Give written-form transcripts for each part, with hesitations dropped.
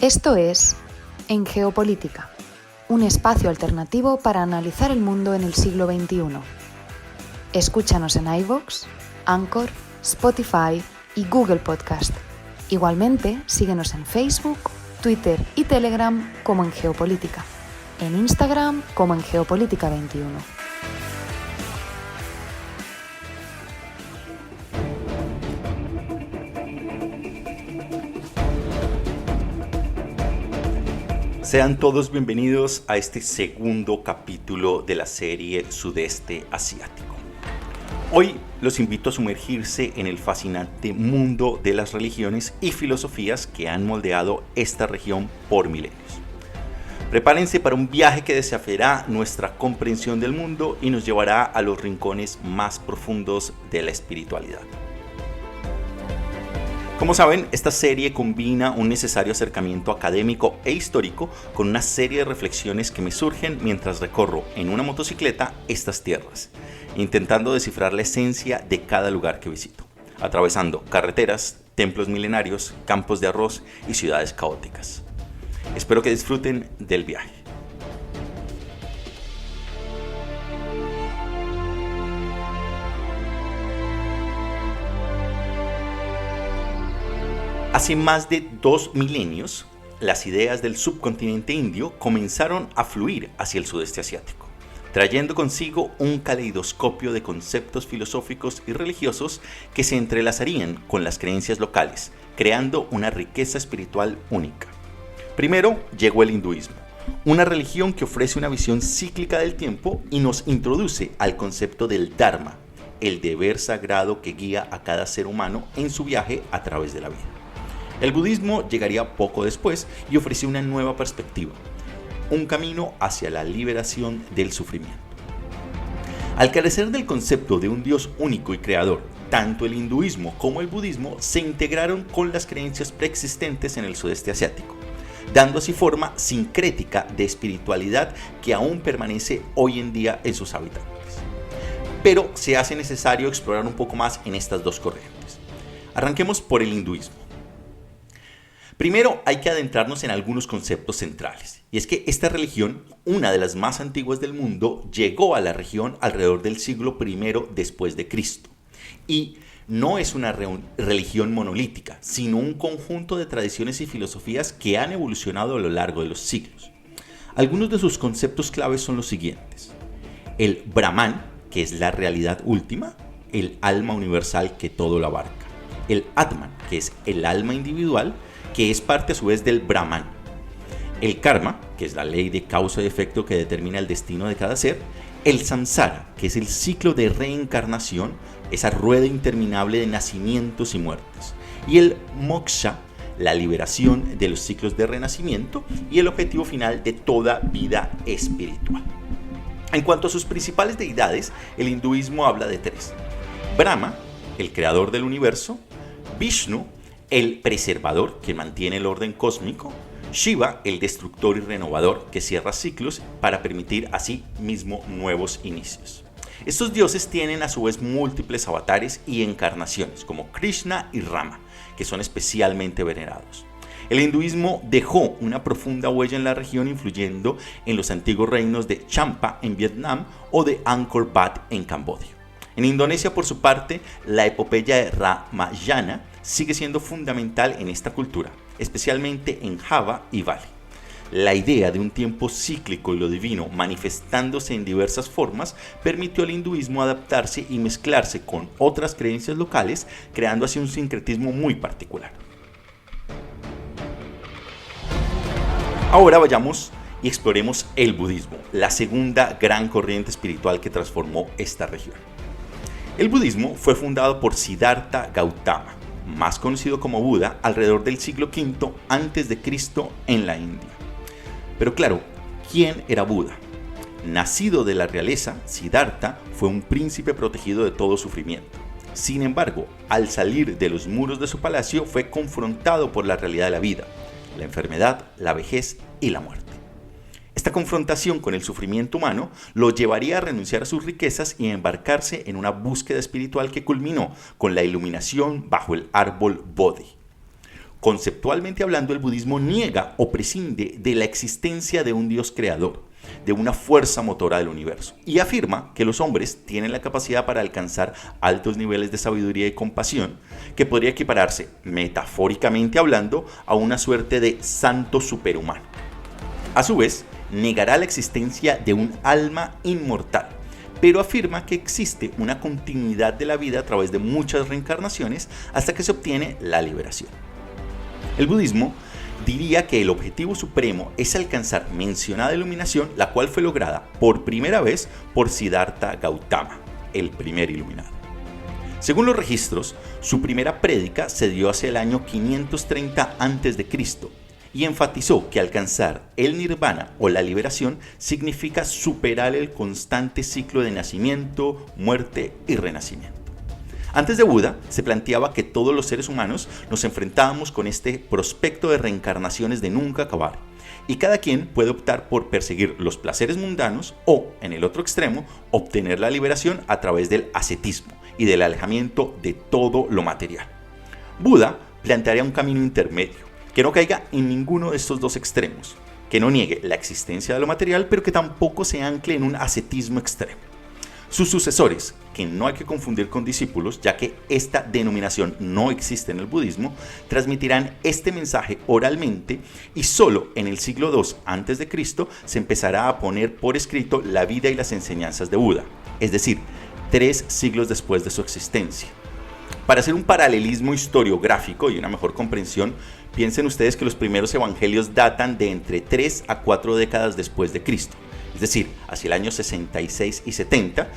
Esto es En Geopolítica, un espacio alternativo para analizar el mundo en el siglo XXI. Escúchanos en iVoox, Anchor, Spotify y Google Podcast. Igualmente, síguenos en Facebook, Twitter y Telegram como En Geopolítica, en Instagram como En Geopolítica 21. Sean todos bienvenidos a este segundo capítulo de la serie Sudeste Asiático. Hoy los invito a sumergirse en el fascinante mundo de las religiones y filosofías que han moldeado esta región por milenios. Prepárense para un viaje que desafiará nuestra comprensión del mundo y nos llevará a los rincones más profundos de la espiritualidad. Como saben, esta serie combina un necesario acercamiento académico e histórico con una serie de reflexiones que me surgen mientras recorro en una motocicleta estas tierras, intentando descifrar la esencia de cada lugar que visito, atravesando carreteras, templos milenarios, campos de arroz y ciudades caóticas. Espero que disfruten del viaje. Hace más de 2 milenios, las ideas del subcontinente indio comenzaron a fluir hacia el sudeste asiático, trayendo consigo un caleidoscopio de conceptos filosóficos y religiosos que se entrelazarían con las creencias locales, creando una riqueza espiritual única. Primero llegó el hinduismo, una religión que ofrece una visión cíclica del tiempo y nos introduce al concepto del Dharma, el deber sagrado que guía a cada ser humano en su viaje a través de la vida. El budismo llegaría poco después y ofreció una nueva perspectiva, un camino hacia la liberación del sufrimiento. Al carecer del concepto de un Dios único y creador, tanto el hinduismo como el budismo se integraron con las creencias preexistentes en el sudeste asiático, dando así forma sincrética de espiritualidad que aún permanece hoy en día en sus habitantes. Pero se hace necesario explorar un poco más en estas dos corrientes. Arranquemos por el hinduismo. Primero hay que adentrarnos en algunos conceptos centrales, y es que esta religión, una de las más antiguas del mundo, llegó a la región alrededor del siglo I después de Cristo, y no es una religión monolítica, sino un conjunto de tradiciones y filosofías que han evolucionado a lo largo de los siglos. Algunos de sus conceptos claves son los siguientes: el Brahman, que es la realidad última, el alma universal que todo lo abarca, el Atman, que es el alma individual, que es parte a su vez del Brahman, el karma, que es la ley de causa y efecto que determina el destino de cada ser, el samsara, que es el ciclo de reencarnación, esa rueda interminable de nacimientos y muertes, y el moksha, la liberación de los ciclos de renacimiento y el objetivo final de toda vida espiritual. En cuanto a sus principales deidades, el hinduismo habla de 3: Brahma, el creador del universo; Vishnu, el preservador que mantiene el orden cósmico; Shiva, el destructor y renovador que cierra ciclos para permitir así mismo nuevos inicios. Estos dioses tienen a su vez múltiples avatares y encarnaciones como Krishna y Rama, que son especialmente venerados. El hinduismo dejó una profunda huella en la región, influyendo en los antiguos reinos de Champa en Vietnam o de Angkor Wat en Camboya. En Indonesia, por su parte, la epopeya de Ramayana sigue siendo fundamental en esta cultura, especialmente en Java y Bali. La idea de un tiempo cíclico y lo divino manifestándose en diversas formas permitió al hinduismo adaptarse y mezclarse con otras creencias locales, creando así un sincretismo muy particular. Ahora vayamos y exploremos el budismo, la segunda gran corriente espiritual que transformó esta región. El budismo fue fundado por Siddhartha Gautama, más conocido como Buda, alrededor del siglo V a.C. en la India. Pero claro, ¿quién era Buda? Nacido de la realeza, Siddhartha fue un príncipe protegido de todo sufrimiento. Sin embargo, al salir de los muros de su palacio, fue confrontado por la realidad de la vida, la enfermedad, la vejez y la muerte. Esta confrontación con el sufrimiento humano lo llevaría a renunciar a sus riquezas y a embarcarse en una búsqueda espiritual que culminó con la iluminación bajo el árbol Bodhi. Conceptualmente hablando, el budismo niega o prescinde de la existencia de un Dios creador, de una fuerza motora del universo, y afirma que los hombres tienen la capacidad para alcanzar altos niveles de sabiduría y compasión que podría equipararse, metafóricamente hablando, a una suerte de santo superhumano. A su vez, negará la existencia de un alma inmortal, pero afirma que existe una continuidad de la vida a través de muchas reencarnaciones hasta que se obtiene la liberación. El budismo diría que el objetivo supremo es alcanzar mencionada iluminación, la cual fue lograda por primera vez por Siddhartha Gautama, el primer iluminado. Según los registros, su primera prédica se dio hacia el año 530 a.C. y enfatizó que alcanzar el nirvana o la liberación significa superar el constante ciclo de nacimiento, muerte y renacimiento. Antes de Buda, se planteaba que todos los seres humanos nos enfrentábamos con este prospecto de reencarnaciones de nunca acabar, y cada quien puede optar por perseguir los placeres mundanos o, en el otro extremo, obtener la liberación a través del ascetismo y del alejamiento de todo lo material. Buda plantearía un camino intermedio, que no caiga en ninguno de estos dos extremos, que no niegue la existencia de lo material, pero que tampoco se ancle en un ascetismo extremo. Sus sucesores, que no hay que confundir con discípulos, ya que esta denominación no existe en el budismo, transmitirán este mensaje oralmente y solo en el siglo II a.C. se empezará a poner por escrito la vida y las enseñanzas de Buda, es decir, 3 siglos después de su existencia. Para hacer un paralelismo historiográfico y una mejor comprensión, piensen ustedes que los primeros evangelios datan de entre 3 a 4 décadas después de Cristo. Es decir, hacia el año 66 y 70,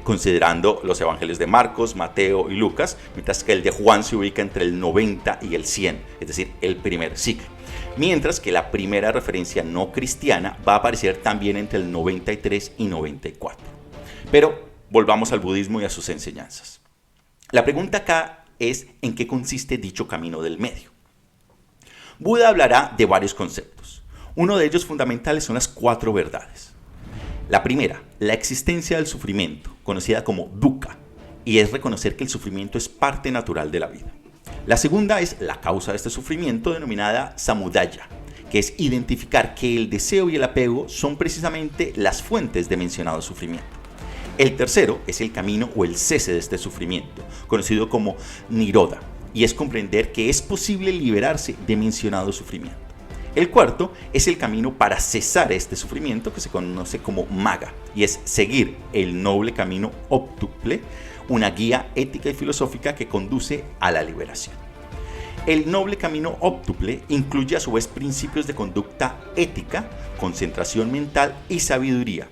considerando los evangelios de Marcos, Mateo y Lucas, mientras que el de Juan se ubica entre el 90 y el 100, es decir, el primer siglo. Mientras que la primera referencia no cristiana va a aparecer también entre el 93 y 94. Pero volvamos al budismo y a sus enseñanzas. La pregunta acá es ¿en qué consiste dicho camino del medio? Buda hablará de varios conceptos. Uno de ellos fundamentales son las 4 verdades. La primera, la existencia del sufrimiento, conocida como dukkha, y es reconocer que el sufrimiento es parte natural de la vida. La segunda es la causa de este sufrimiento, denominada samudaya, que es identificar que el deseo y el apego son precisamente las fuentes de mencionado sufrimiento. El tercero es el camino o el cese de este sufrimiento, conocido como nirodha, y es comprender que es posible liberarse de mencionado sufrimiento. El cuarto es el camino para cesar este sufrimiento, que se conoce como magga, y es seguir el noble camino óptuple, una guía ética y filosófica que conduce a la liberación. El noble camino óptuple incluye a su vez principios de conducta ética, concentración mental y sabiduría.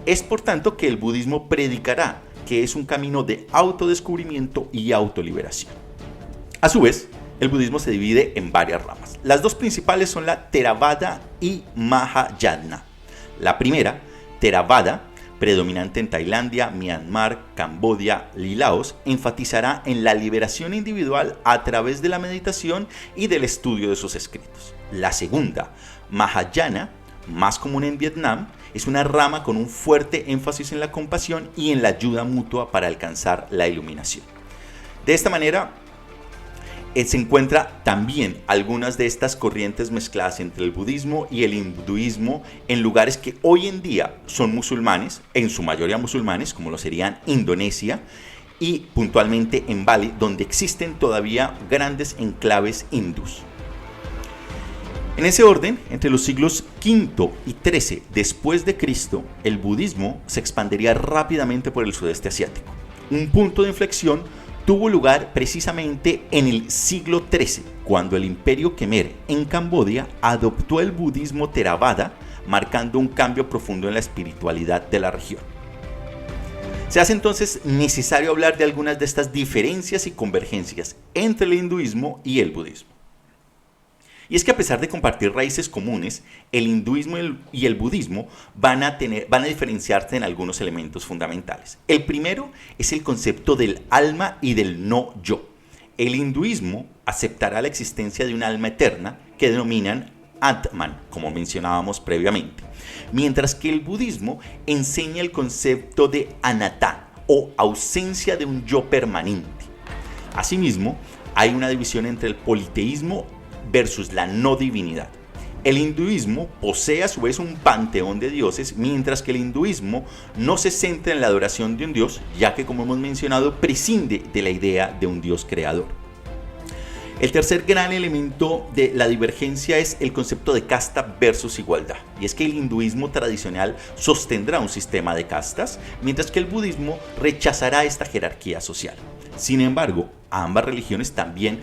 Es por tanto que el budismo predicará que es un camino de autodescubrimiento y autoliberación. A su vez, el budismo se divide en varias ramas. Las dos principales son la Theravada y Mahayana. La primera, Theravada, predominante en Tailandia, Myanmar, Camboya y Laos, enfatizará en la liberación individual a través de la meditación y del estudio de sus escritos. La segunda, Mahayana, más común en Vietnam, es una rama con un fuerte énfasis en la compasión y en la ayuda mutua para alcanzar la iluminación. De esta manera, se encuentra también algunas de estas corrientes mezcladas entre el budismo y el hinduismo en lugares que hoy en día son musulmanes, en su mayoría musulmanes, como lo serían Indonesia y puntualmente en Bali, donde existen todavía grandes enclaves hindús. En ese orden, entre los siglos V y XIII después de Cristo, el budismo se expandiría rápidamente por el sudeste asiático. Un punto de inflexión tuvo lugar precisamente en el siglo XIII, cuando el Imperio Khmer en Camboya adoptó el budismo Theravada, marcando un cambio profundo en la espiritualidad de la región. Se hace entonces necesario hablar de algunas de estas diferencias y convergencias entre el hinduismo y el budismo. Y es que a pesar de compartir raíces comunes, el hinduismo y el budismo van a diferenciarse en algunos elementos fundamentales. El primero es el concepto del alma y del no yo. El hinduismo aceptará la existencia de un alma eterna que denominan Atman, como mencionábamos previamente, mientras que el budismo enseña el concepto de anatta o ausencia de un yo permanente. Asimismo, hay una división entre el politeísmo versus la no divinidad. El hinduismo posee a su vez un panteón de dioses, mientras que el hinduismo no se centra en la adoración de un dios, ya que, como hemos mencionado, prescinde de la idea de un dios creador. El tercer gran elemento de la divergencia es el concepto de casta versus igualdad, y es que el hinduismo tradicional sostendrá un sistema de castas, mientras que el budismo rechazará esta jerarquía social. Sin embargo, ambas religiones también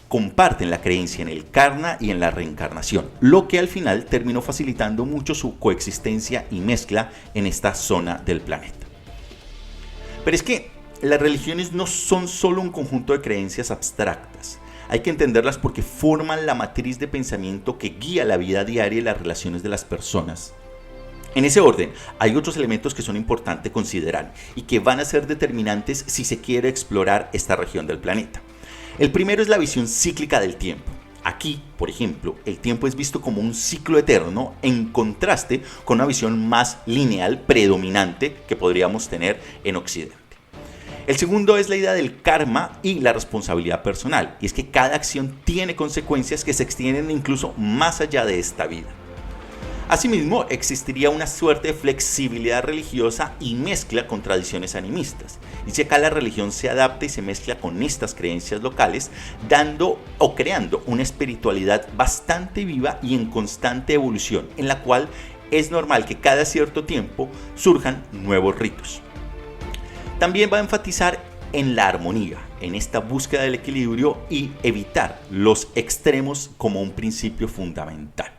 comparten la creencia en el karma y en la reencarnación, lo que al final terminó facilitando mucho su coexistencia y mezcla en esta zona del planeta. Pero es que las religiones no son solo un conjunto de creencias abstractas. Hay que entenderlas porque forman la matriz de pensamiento que guía la vida diaria y las relaciones de las personas. En ese orden, hay otros elementos que son importantes considerar y que van a ser determinantes si se quiere explorar esta región del planeta. El primero es la visión cíclica del tiempo. Aquí, por ejemplo, el tiempo es visto como un ciclo eterno en contraste con una visión más lineal predominante que podríamos tener en Occidente. El segundo es la idea del karma y la responsabilidad personal, y es que cada acción tiene consecuencias que se extienden incluso más allá de esta vida. Asimismo, existiría una suerte de flexibilidad religiosa y mezcla con tradiciones animistas. Y si acá la religión se adapta y se mezcla con estas creencias locales, dando o creando una espiritualidad bastante viva y en constante evolución, en la cual es normal que cada cierto tiempo surjan nuevos ritos. También va a enfatizar en la armonía, en esta búsqueda del equilibrio y evitar los extremos como un principio fundamental.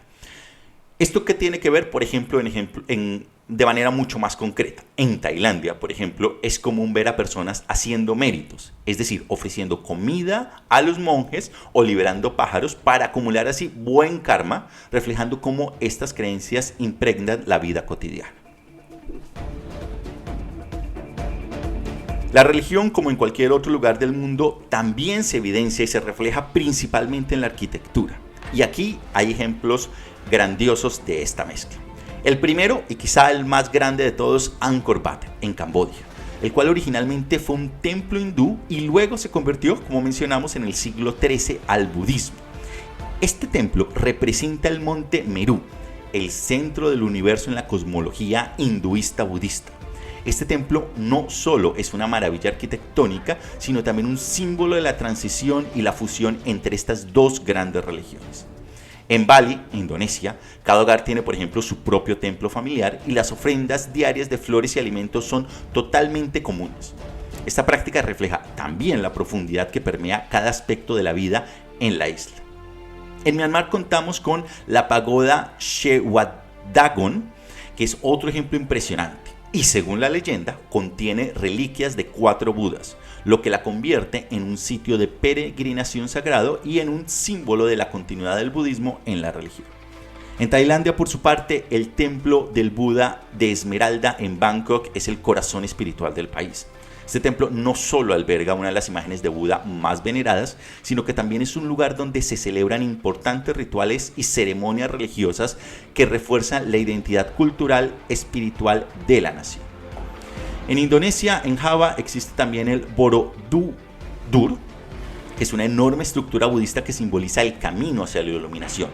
¿Esto qué tiene que ver, por ejemplo, de manera mucho más concreta? En Tailandia, por ejemplo, es común ver a personas haciendo méritos, es decir, ofreciendo comida a los monjes o liberando pájaros para acumular así buen karma, reflejando cómo estas creencias impregnan la vida cotidiana. La religión, como en cualquier otro lugar del mundo, también se evidencia y se refleja principalmente en la arquitectura. Y aquí hay ejemplos grandiosos de esta mezcla. El primero, y quizá el más grande de todos, Angkor Wat, en Camboya, el cual originalmente fue un templo hindú y luego se convirtió, como mencionamos, en el siglo XIII al budismo. Este templo representa el monte Meru, el centro del universo en la cosmología hinduista budista. Este templo no solo es una maravilla arquitectónica, sino también un símbolo de la transición y la fusión entre estas dos grandes religiones. En Bali, Indonesia, cada hogar tiene, por ejemplo, su propio templo familiar y las ofrendas diarias de flores y alimentos son totalmente comunes. Esta práctica refleja también la profundidad que permea cada aspecto de la vida en la isla. En Myanmar contamos con la pagoda Shewadagon, que es otro ejemplo impresionante. Y según la leyenda, contiene reliquias de 4 Budas, lo que la convierte en un sitio de peregrinación sagrado y en un símbolo de la continuidad del budismo en la religión. En Tailandia, por su parte, el templo del Buda de Esmeralda en Bangkok es el corazón espiritual del país. Este templo no solo alberga una de las imágenes de Buda más veneradas, sino que también es un lugar donde se celebran importantes rituales y ceremonias religiosas que refuerzan la identidad cultural espiritual de la nación. En Indonesia, en Java, existe también el Borobudur, que es una enorme estructura budista que simboliza el camino hacia la iluminación.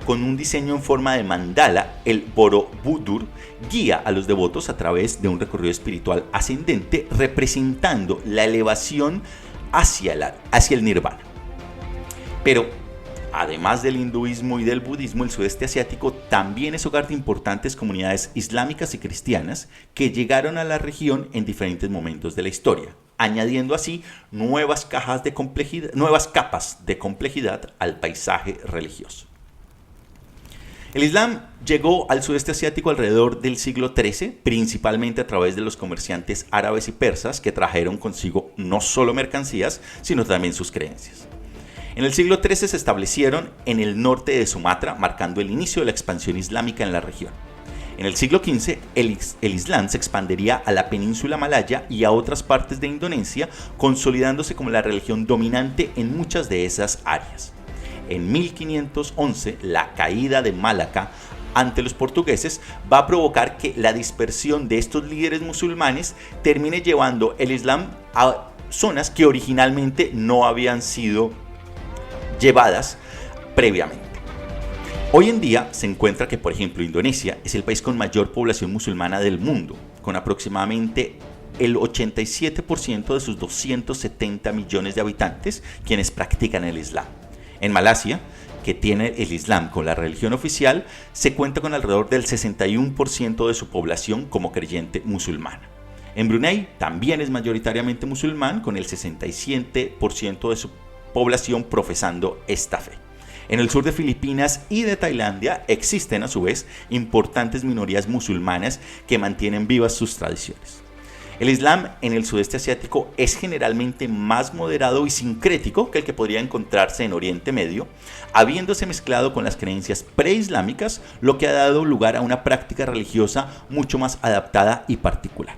Con un diseño en forma de mandala, el Borobudur guía a los devotos a través de un recorrido espiritual ascendente, representando la elevación hacia el nirvana. Pero, además del hinduismo y del budismo, el sudeste asiático también es hogar de importantes comunidades islámicas y cristianas que llegaron a la región en diferentes momentos de la historia, añadiendo así nuevas capas de complejidad al paisaje religioso. El Islam llegó al sudeste asiático alrededor del siglo XIII, principalmente a través de los comerciantes árabes y persas que trajeron consigo no solo mercancías, sino también sus creencias. En el siglo XIII se establecieron en el norte de Sumatra, marcando el inicio de la expansión islámica en la región. En el siglo XV, el Islam se expandería a la península malaya y a otras partes de Indonesia, consolidándose como la religión dominante en muchas de esas áreas. En 1511, la caída de Malaca ante los portugueses va a provocar que la dispersión de estos líderes musulmanes termine llevando el Islam a zonas que originalmente no habían sido llevadas previamente. Hoy en día se encuentra que, por ejemplo, Indonesia es el país con mayor población musulmana del mundo, con aproximadamente el 87% de sus 270 millones de habitantes quienes practican el Islam. En Malasia, que tiene el Islam con la religión oficial, se cuenta con alrededor del 61% de su población como creyente musulmana. En Brunei también es mayoritariamente musulmán, con el 67% de su población profesando esta fe. En el sur de Filipinas y de Tailandia existen a su vez importantes minorías musulmanas que mantienen vivas sus tradiciones. El Islam en el sudeste asiático es generalmente más moderado y sincrético que el que podría encontrarse en Oriente Medio, habiéndose mezclado con las creencias preislámicas, lo que ha dado lugar a una práctica religiosa mucho más adaptada y particular.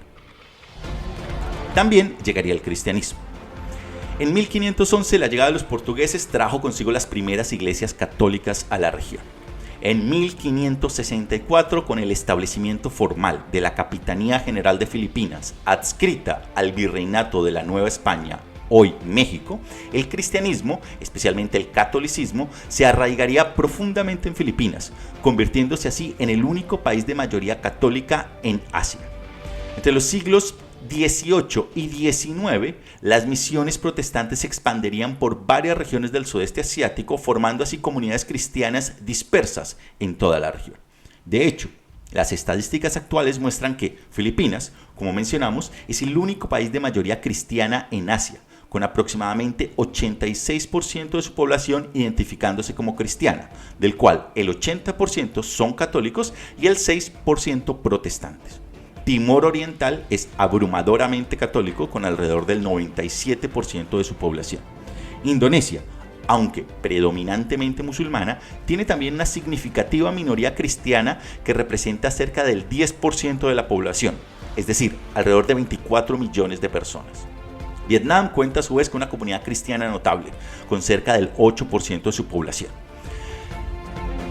También llegaría el cristianismo. En 1511 la llegada de los portugueses trajo consigo las primeras iglesias católicas a la región. En 1564, con el establecimiento formal de la Capitanía General de Filipinas, adscrita al Virreinato de la Nueva España, hoy México, el cristianismo, especialmente el catolicismo, se arraigaría profundamente en Filipinas, convirtiéndose así en el único país de mayoría católica en Asia. Entre los siglos 18 y 19, las misiones protestantes se expandirían por varias regiones del sudeste asiático, formando así comunidades cristianas dispersas en toda la región. De hecho, las estadísticas actuales muestran que Filipinas, como mencionamos, es el único país de mayoría cristiana en Asia, con aproximadamente 86% de su población identificándose como cristiana, del cual el 80% son católicos y el 6% protestantes. Timor Oriental es abrumadoramente católico, con alrededor del 97% de su población. Indonesia, aunque predominantemente musulmana, tiene también una significativa minoría cristiana que representa cerca del 10% de la población, es decir, alrededor de 24 millones de personas. Vietnam cuenta a su vez con una comunidad cristiana notable, con cerca del 8% de su población,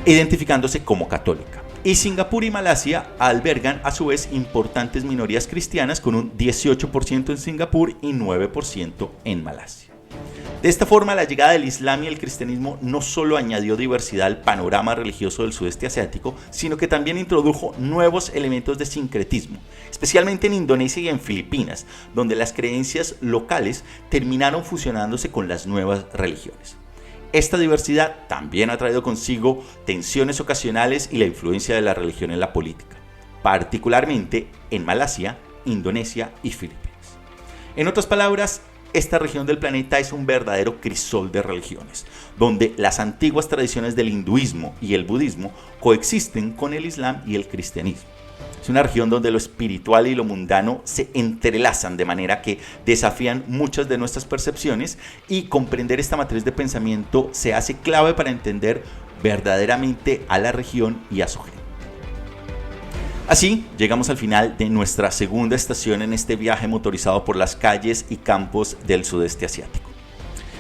identificándose como católica. Y Singapur y Malasia albergan a su vez importantes minorías cristianas, con un 18% en Singapur y 9% en Malasia. De esta forma, la llegada del Islam y el cristianismo no solo añadió diversidad al panorama religioso del sudeste asiático, sino que también introdujo nuevos elementos de sincretismo, especialmente en Indonesia y en Filipinas, donde las creencias locales terminaron fusionándose con las nuevas religiones. Esta diversidad también ha traído consigo tensiones ocasionales y la influencia de la religión en la política, particularmente en Malasia, Indonesia y Filipinas. En otras palabras, esta región del planeta es un verdadero crisol de religiones, donde las antiguas tradiciones del hinduismo y el budismo coexisten con el islam y el cristianismo. Es una región donde lo espiritual y lo mundano se entrelazan de manera que desafían muchas de nuestras percepciones, y comprender esta matriz de pensamiento se hace clave para entender verdaderamente a la región y a su gente. Así, llegamos al final de nuestra segunda estación en este viaje motorizado por las calles y campos del sudeste asiático.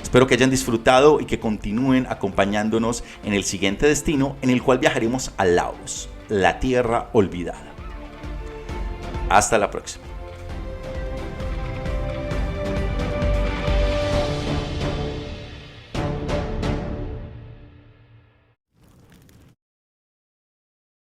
Espero que hayan disfrutado y que continúen acompañándonos en el siguiente destino, en el cual viajaremos a Laos, la tierra olvidada. Hasta la próxima.